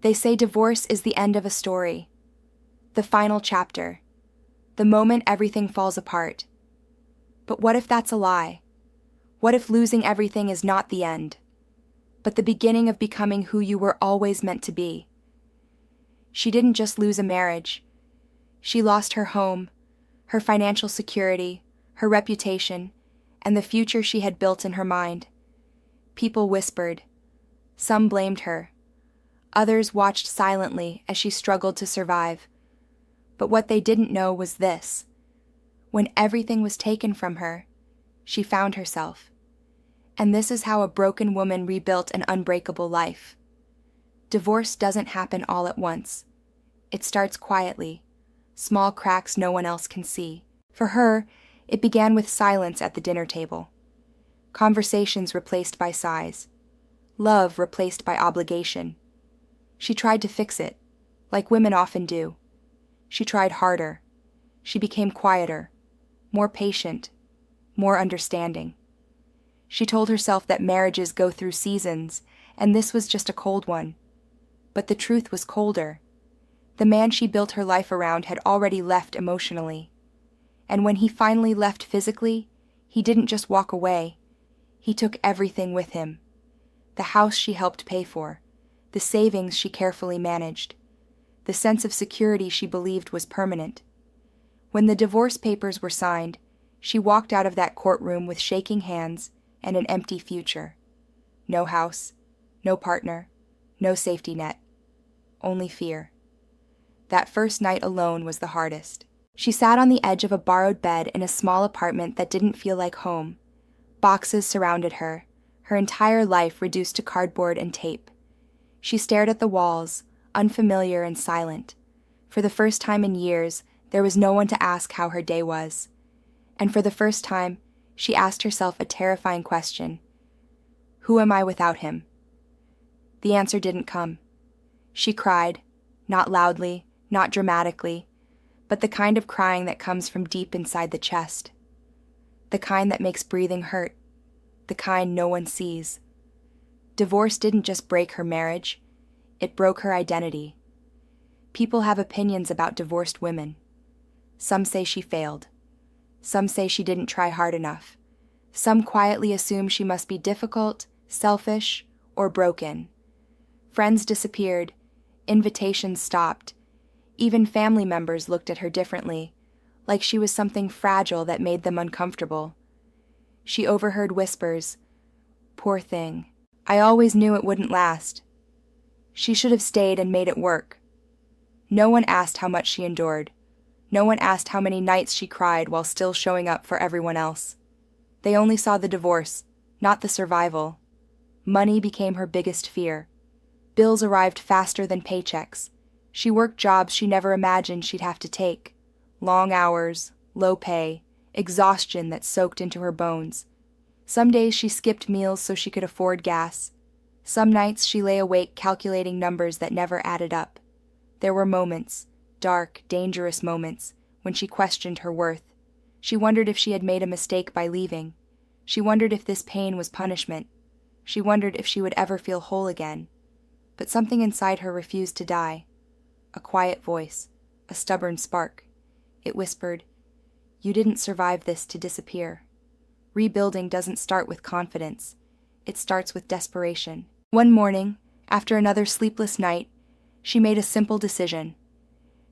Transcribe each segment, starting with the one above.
They say divorce is the end of a story, the final chapter, the moment everything falls apart. But what if that's a lie? What if losing everything is not the end, but the beginning of becoming who you were always meant to be? She didn't just lose a marriage. She lost her home, her financial security, her reputation, and the future she had built in her mind. People whispered. Some blamed her. Others watched silently as she struggled to survive. But what they didn't know was this. When everything was taken from her, she found herself. And this is how a broken woman rebuilt an unbreakable life. Divorce doesn't happen all at once. It starts quietly, small cracks no one else can see. For her, it began with silence at the dinner table. Conversations replaced by sighs. Love replaced by obligation. She tried to fix it, like women often do. She tried harder. She became quieter, more patient, more understanding. She told herself that marriages go through seasons, and this was just a cold one. But the truth was colder. The man she built her life around had already left emotionally. And when he finally left physically, he didn't just walk away. He took everything with him. The house she helped pay for, the savings she carefully managed, the sense of security she believed was permanent. When the divorce papers were signed, she walked out of that courtroom with shaking hands and an empty future. No house, no partner, no safety net, only fear. That first night alone was the hardest. She sat on the edge of a borrowed bed in a small apartment that didn't feel like home. Boxes surrounded her, her entire life reduced to cardboard and tape. She stared at the walls, unfamiliar and silent. For the first time in years, there was no one to ask how her day was. And for the first time, she asked herself a terrifying question. Who am I without him? The answer didn't come. She cried, not loudly, not dramatically, but the kind of crying that comes from deep inside the chest. The kind that makes breathing hurt. The kind no one sees. Divorce didn't just break her marriage, it broke her identity. People have opinions about divorced women. Some say she failed. Some say she didn't try hard enough. Some quietly assume she must be difficult, selfish, or broken. Friends disappeared. Invitations stopped. Even family members looked at her differently, like she was something fragile that made them uncomfortable. She overheard whispers. Poor thing. I always knew it wouldn't last. She should have stayed and made it work. No one asked how much she endured. No one asked how many nights she cried while still showing up for everyone else. They only saw the divorce, not the survival. Money became her biggest fear. Bills arrived faster than paychecks. She worked jobs she never imagined she'd have to take. Long hours, low pay, exhaustion that soaked into her bones. Some days she skipped meals so she could afford gas. Some nights she lay awake calculating numbers that never added up. There were moments, dark, dangerous moments, when she questioned her worth. She wondered if she had made a mistake by leaving. She wondered if this pain was punishment. She wondered if she would ever feel whole again. But something inside her refused to die. A quiet voice, a stubborn spark. It whispered, "You didn't survive this to disappear." Rebuilding doesn't start with confidence. It starts with desperation. One morning, after another sleepless night, she made a simple decision.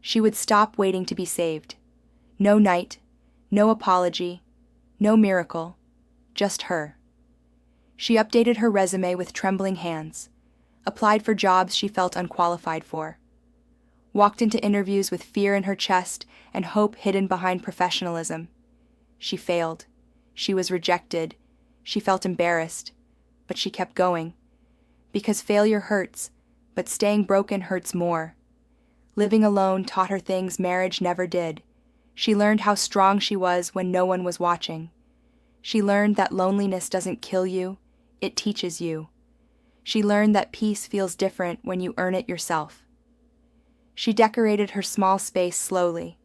She would stop waiting to be saved. No night, no apology, no miracle, just her. She updated her resume with trembling hands, applied for jobs she felt unqualified for, walked into interviews with fear in her chest and hope hidden behind professionalism. She failed. She was rejected. She felt embarrassed. But she kept going. Because failure hurts, but staying broken hurts more. Living alone taught her things marriage never did. She learned how strong she was when no one was watching. She learned that loneliness doesn't kill you, it teaches you. She learned that peace feels different when you earn it yourself. She decorated her small space slowly.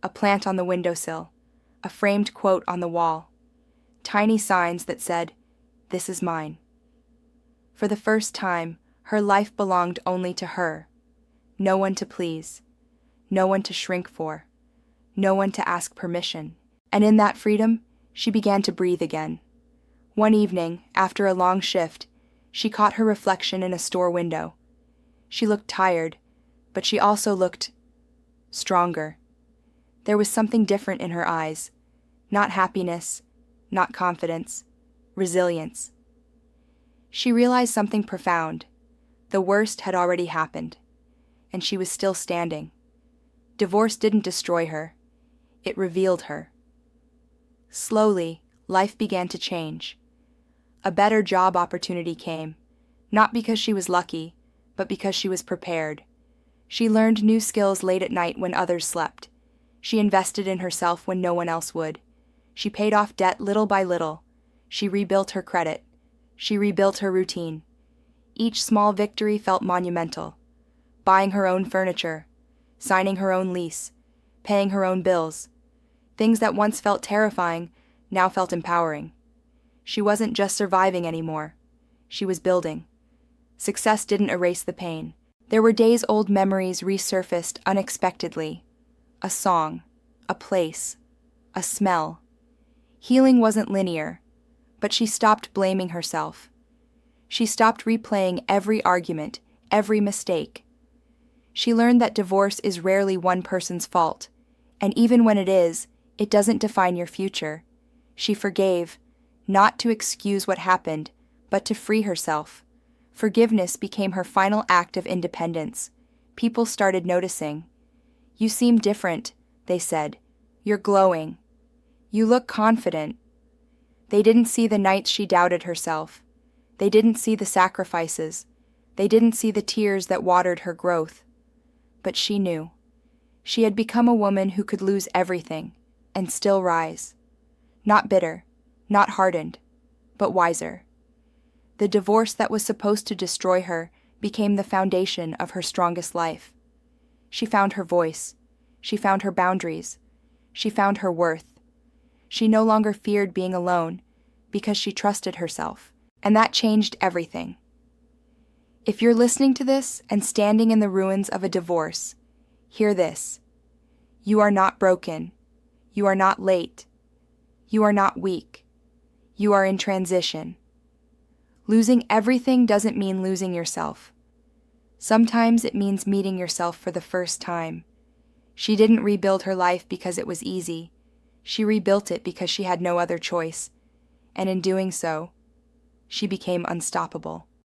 A plant on the windowsill, a framed quote on the wall, tiny signs that said, "This is mine." For the first time, Her life belonged only to her. No one to please. No one to shrink for. No one to ask permission. And in that freedom, she began to breathe again. One evening, after a long shift, she caught her reflection in a store window. She looked tired, but she also looked stronger. There was something different in her eyes. Not happiness, not confidence, resilience. She realized something profound. The worst had already happened, and she was still standing. Divorce didn't destroy her. It revealed her. Slowly, life began to change. A better job opportunity came, not because she was lucky, but because she was prepared. She learned new skills late at night when others slept. She invested in herself when no one else would. She paid off debt little by little. She rebuilt her credit. She rebuilt her routine. Each small victory felt monumental. Buying her own furniture, signing her own lease, paying her own bills. Things that once felt terrifying now felt empowering. She wasn't just surviving anymore. She was building. Success didn't erase the pain. There were days-old memories resurfaced unexpectedly. A song, a place, a smell. Healing wasn't linear, but she stopped blaming herself. She stopped replaying every argument, every mistake. She learned that divorce is rarely one person's fault, and even when it is, it doesn't define your future. She forgave, not to excuse what happened, but to free herself. Forgiveness became her final act of independence. People started noticing. "You seem different," they said. "You're glowing. You look confident." They didn't see the nights she doubted herself. They didn't see the sacrifices. They didn't see the tears that watered her growth. But she knew. She had become a woman who could lose everything and still rise. Not bitter, not hardened, but wiser. The divorce that was supposed to destroy her became the foundation of her strongest life. She found her voice. She found her boundaries. She found her worth. She no longer feared being alone because she trusted herself, and that changed everything. If you're listening to this and standing in the ruins of a divorce, hear this. You are not broken. You are not late. You are not weak. You are in transition. Losing everything doesn't mean losing yourself. Sometimes it means meeting yourself for the first time. She didn't rebuild her life because it was easy. She rebuilt it because she had no other choice, and in doing so, she became unstoppable.